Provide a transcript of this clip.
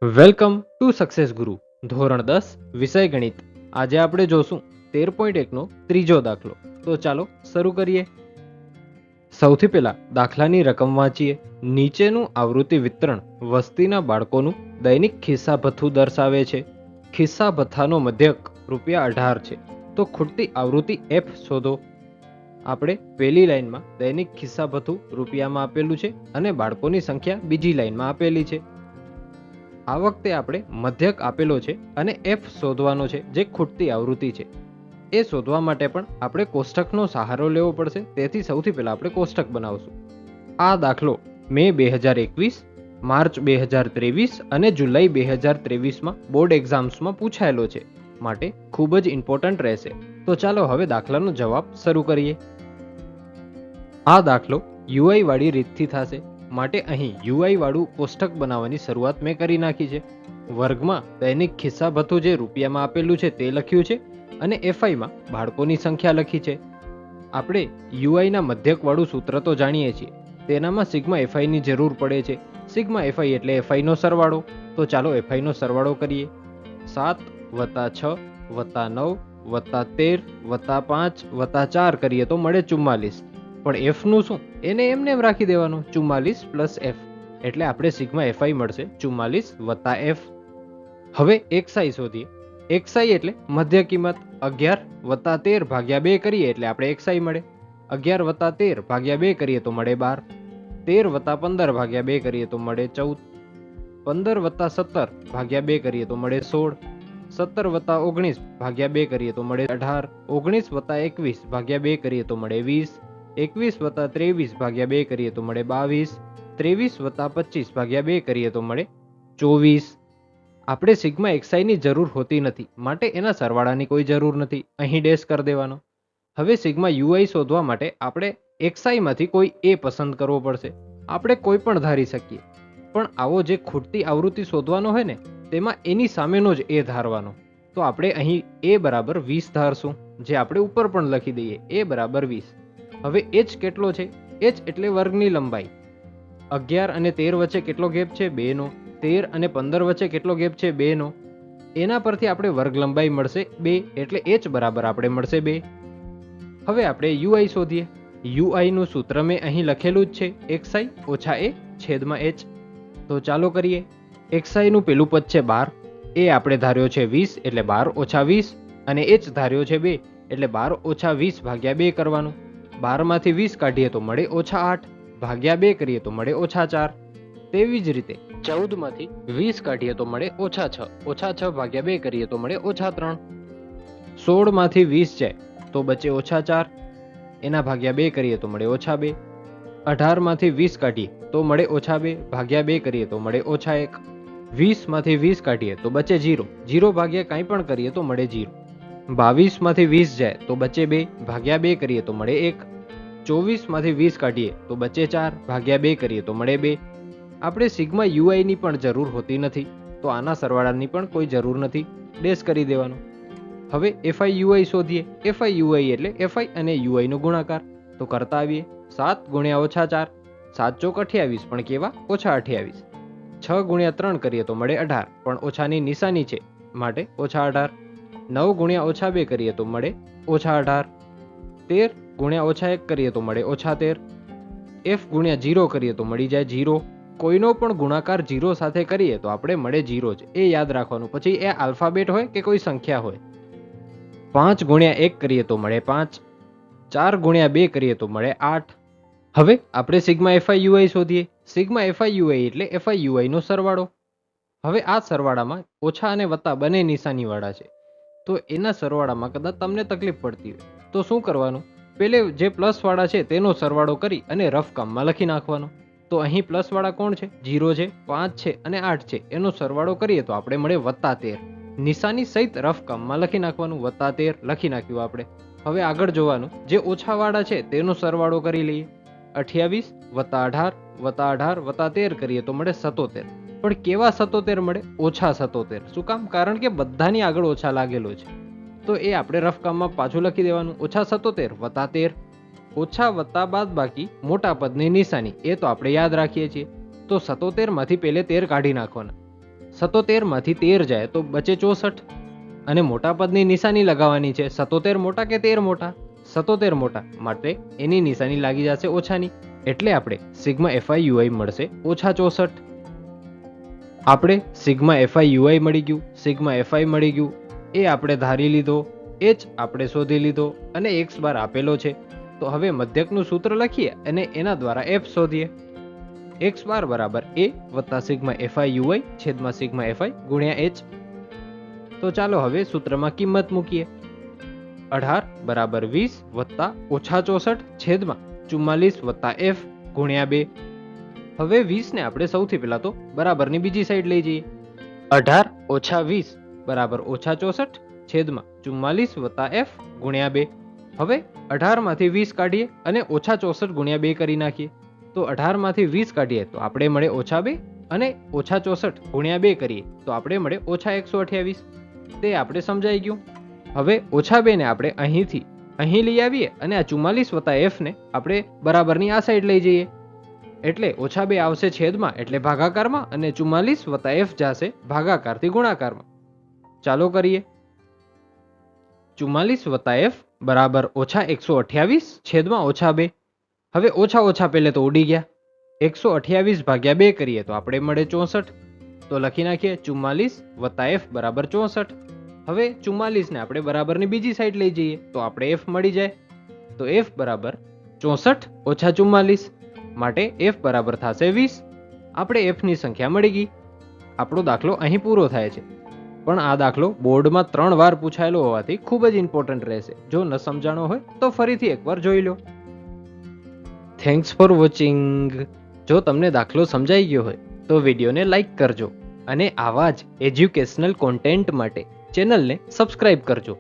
Welcome to success ગુરુ ધોરણ 10 વિષય ગણિત. આજે આપણે જોશું 13.1નો ત્રીજો દાખલો. તો ચાલો શરૂ કરીએ. સૌથી પહેલા દાખલાની રકમ વાંચીએ. નીચેનું આવૃત્તિ વિતરણ વસ્તીના બાળકોનું દૈનિક ખિસ્સા ભથ્થું દર્શાવે છે. ખિસ્સા ભથ્થાનો મધ્યક ₹18 છે. તો ખૂટતી આવૃત્તિ F શોધો. આપણે પહેલી લાઈનમાં દૈનિક ખિસ્સા ભથ્થું રૂપિયામાં આપેલું છે અને બાળકોની સંખ્યા બીજી લાઈનમાં આપેલી છે. આ વખતે આપણે મધ્યક આપેલો છે અને F શોધવાનો છે, જે ખૂટતી આવૃત્તિ છે. એ શોધવા માટે પણ આપણે કોષ્ટકનો સહારો લેવો પડશે. તેથી સૌથી પહેલા આપણે કોષ્ટક બનાવશું. આ દાખલો મે 2021, માર્ચ 2023 અને જુલાઈ 2023માં બોર્ડ એક્ઝામ્સમાં પૂછાયેલો છે, માટે ખૂબ જ ઇમ્પોર્ટન્ટ રહેશે. તો ચાલો હવે દાખલાનો જવાબ શરૂ કરીએ. આ દાખલો યુઆઈ વાળી રીતથી થશે, માટે અહીં યુઆઈ વાળું કોષ્ટક બનાવવાની શરૂઆત મેં કરી નાખી છે. વર્ગમાં દૈનિક ખિસ્સા ભથ્થું જે રૂપિયામાં આપેલું છે તે લખ્યું છે અને એફઆઈમાં બાળકોની સંખ્યા લખી છે. આપણે યુઆઈના મધ્યક વાળું સૂત્ર તો જાણીએ છીએ, તેનામાં સિગ્મા એફઆઈની જરૂર પડે છે. સિગ્મા એફઆઈ એટલે એફઆઈનો સરવાળો. તો ચાલો એફઆઈનો સરવાળો કરીએ. 7 + 6 + 9 + 13 + 5 + 4 કરીએ તો મળે 44. પણ એફ નું શું? એને એમને એમ રાખી દેવાનું, 44 + એફ. એટલે આપણે સિગ્મા એફઆઈ મળશે 44 + એફ. હવે એક્સઆઈ શોધીએ. એક્સઆઈ એટલે મધ્ય કિંમત. 11 + 13 / 2 કરીએ એટલે આપણે એક્સઆઈ મળે. 11 + 13 / 2 કરીએ તો મળે 12. 13 + 15 / 2 કરીએ તો મળે 14. 15 + 17 / 2 કરીએ તો મળે 16. 17 + 19 / 2 કરીએ તો મળે 18. 19 + 21 / 2 કરીએ તો મળે 20. 21 + 23 / 2 કરીએ તો મળે 22. 23 + 25 / 2 કરીએ તો મળે 24. આપણે સિગ્મા એક્સઆઈની જરૂર હોતી નથી, માટે એના સરવાળાની કોઈ જરૂર નથી. અહીં ડેશ કરી દેવાનો. હવે સિગ્મા યુઆઈ શોધવા માટે આપણે એક્સઆઈમાંથી કોઈ એ પસંદ કરવો પડશે. આપણે કોઈ પણ ધારી શકીએ, પણ આવો જે ખૂટતી આવૃત્તિ શોધવાનો હોય ને, તેમાં એની સામેનો જ એ ધારવાનો. તો આપણે અહીં એ બરાબર 20 ધારશું, જે આપણે ઉપર પણ લખી દઈએ, એ બરાબર 20. હવે h કેટલો છે? h એટલે વર્ગની લંબાઈ. 11 અને 13 વચ્ચે કેટલો ગેપ છે? 2 નો. 13 અને 15 વચ્ચે કેટલો ગેપ છે? 2 નો. એના પરથી આપણે વર્ગ લંબાઈ મળશે 2, એટલે h બરાબર આપણે મળશે 2. હવે આપણે યુઆઈ શોધીએ. યુઆઈ નું સૂત્ર મેં અહીં લખેલું જ છે, xi - a છેદમાં h. તો ચાલો કરીએ. xi નું પેલું પદ છે 12, એ આપણે ધાર્યો છે 20, એટલે 12 - 20, અને h ધાર્યો છે 2, એટલે 12 - 20 / 2 કરવાનું. 12 માંથી 20 કાઢીએ તો મળે -8, ભાગ્યા 2 કરીએ તો મળે -4. તેવી જ રીતે 14 માંથી 20 કાઢીએ તો મળે -6, -6 ભાગ્યા 2 કરીએ તો મળે -3. 16 માંથી 20 જાય તો બચે -4, એના ભાગ્યા 2 કરીએ તો મળે -2. 18 માંથી 20 કાઢીએ તો મળે -2, ભાગ્યા 2 કરીએ તો મળે -1. 20 માંથી 20 કાઢીએ તો બચે 0, 0 ભાગ્યા કંઈ પણ કરીએ તો મળે 0. 22 માંથી 20 જાય તો બચે 2, ભાગ્યા 2 કરીએ તો મળે 1. 24 માંથી 20 કાઢીએ તો બચે 4, ભાગ્યા 2 કરીએ તો મળે 2. આપણે સિગ્મા યુઆઈ ની પણ જરૂર હોતી નથી, તો આના સરવાળાની પણ કોઈ જરૂર નથી, ડેશ કરી દેવાનું. હવે એફઆઈ યુઆઈ શોધીએ. એફઆઈ યુઆઈ એટલે એફઆઈ અને યુઆઈ નો ગુણાકાર. તો કરતા આવીએ. 7 × -4, 7 ચોક 28, પણ કેવા? -28. 6 × 3 કરીએ તો મળે 18, પણ ઓછાની નિશાની છે, માટે -18. 9 × -2 કરીએ તો મળે -18. 13 × -1 કરીએ તો મળે -13. f × 0 કરીએ તો મળી જાય 0. કોઈનો પણ ગુણાકાર 0 સાથે કરીએ તો આપણે મળે 0 જ, એ યાદ રાખવાનું. પછી એ આલ્ફાબેટ હોય કે કોઈ સંખ્યા હોય. 5 × 1 કરીએ તો મળે 5. 4 × 2 કરીએ તો મળે 8. હવે આપણે સિગ્મા એફઆઈ યુઆઈ શોધીએ. સિગ્મા એફઆઈ યુઆઈ એટલે એફઆઈ યુઆઈ નો સરવાળો. હવે આ સરવાળામાં ઓછા અને વત્તા બંને નિશાનીવાળા છે, તો એના સરવાળામાં કદાચ તમને તકલીફ પડતી હોય તો શું કરવાનું? પેલે જે પ્લસ વાળા છે તેનો સરવાળો કરી અને રફ કામમાં લખી નાખવાનો. તો અહીં પ્લસ વાળા કોણ છે? 0 છે, 5 છે અને 8 છે. એનો સરવાળો કરીએ તો આપણે મળે +13. નિશાની સહિત રફ કામમાં લખી નાખવાનું. +13 લખી નાખ્યું આપણે. હવે આગળ જોવાનું, જે ઓછા વાળા છે તેનો સરવાળો કરી લઈએ. 28 + 18 + 18 + 13 કરીએ તો મળે 77. પણ કેવા 77 મળે? ઓછા 77. શું કામ? કારણ કે બધાની આગળ ઓછા લાગેલો છે, તો એ આપણે રફ કામમાં પાછું લખી દેવાનું. -77 + 13. ઓછા વત્તા બાદ બાકી મોટા પદની નિશાની, એ તો આપણે યાદ રાખીએ છીએ. તો 77 માંથી પેલે 13 કાઢી નાખવાના. 77 માંથી 13 જાય તો બચે 64 અને મોટા પદની નિશાની લગાવવાની છે. 77 મોટા કે 13 મોટા? 77 મોટા, માટે એની નિશાની લાગી જશે ઓછાની, એટલે આપણે સિગ્મા એફઆઈ યુઆઈ મળશે ઓછા 64. આપણે સિગ્મા એફઆઈ યુઆઈ મળી ગયું, સિગ્મા એફઆઈ મળી ગયું, એ આપણે ધારી લીધો, એચ આપણે શોધી લીધો અને એક્સ બાર આપેલો છે. તો હવે મધ્યકનું સૂત્ર લખીએ અને એના દ્વારા એફ શોધીએ. એક્સ બાર બરાબર એ વત્તા સિગ્મા એફઆઈ યુઆઈ છેદમાં સિગ્મા એફઆઈ ગુણ્યા એચ. તો ચાલો હવે સૂત્રમાં કિંમત મૂકીએ. 18 બરાબર 20 વત્તા ઓછા 64 છેદમાં 44 વત્તા એફ ગુણ્યા 2. હવે 20 ને આપણે સૌથી પહેલા તો બરાબરની બીજી સાઈડ લઈ જઈએ. 18 ઓછા 20 બરાબર ઓછા 64 છેદમાં 44 વત્તા એફ ગુણ્યા 2. હવે 18 માંથી 20 કાઢીએ અને ઓછા 64 ગુણ્યા 2 કરી નાખીએ. તો 18 માંથી 20 કાઢીએ તો આપણે મળે ઓછા 2 અને ઓછા 64 ગુણ્યા 2 કરીએ તો આપણે મળે ઓછા 128. તે આપણે સમજાઈ ગયું. હવે ઓછા 2 ને આપણે અહીંથી અહીં લઈ આવીએ અને આ 44 વત્તા એફ ને આપણે બરાબરની આ સાઈડ લઈ જઈએ. એટલે ઓછા 2 આવશે છેદમાં એટલે ભાગાકારમાં અને 44 વત્તા એફ જશે ભાગાકારથી ગુણાકારમાં. ચાલો કરીએ. 44 વત્તા એફ બરાબર ઓછા 128 છેદમાં ઓછા 2. હવે ઓછા ઓછા પહેલે તો ઉડી ગયા. 128 ભાગ્યા 2 કરીએ તો આપણે મળે 64. તો લખી નાખીએ 44 વત્તા એફ બરાબર 64. હવે 44 ને આપણે બરાબરની બીજી સાઈડ લઈ જઈએ તો આપણે એફ મળી જાય. તો એફ બરાબર 64 ઓછા 44, માટે એફ બરાબર થશે 20. આપણે એફની સંખ્યા મળી ગઈ. આપણો દાખલો અહીં પૂરો થાય છે. પણ આ દાખલો બોર્ડમાં 3 વાર પૂછાયેલો હોવાથી ખૂબ જ ઇમ્પોર્ટન્ટ રહેશે. જો ન સમજાણો હોય તો ફરીથી એકવાર જોઈ લો. Thanks for watching. જો તમને દાખલો સમજાઈ ગયો હોય તો વિડીયોને લાઈક કરજો અને આવા જ એજ્યુકેશનલ કોન્ટેન્ટ માટે ચેનલને સબસ્ક્રાઇબ કરજો.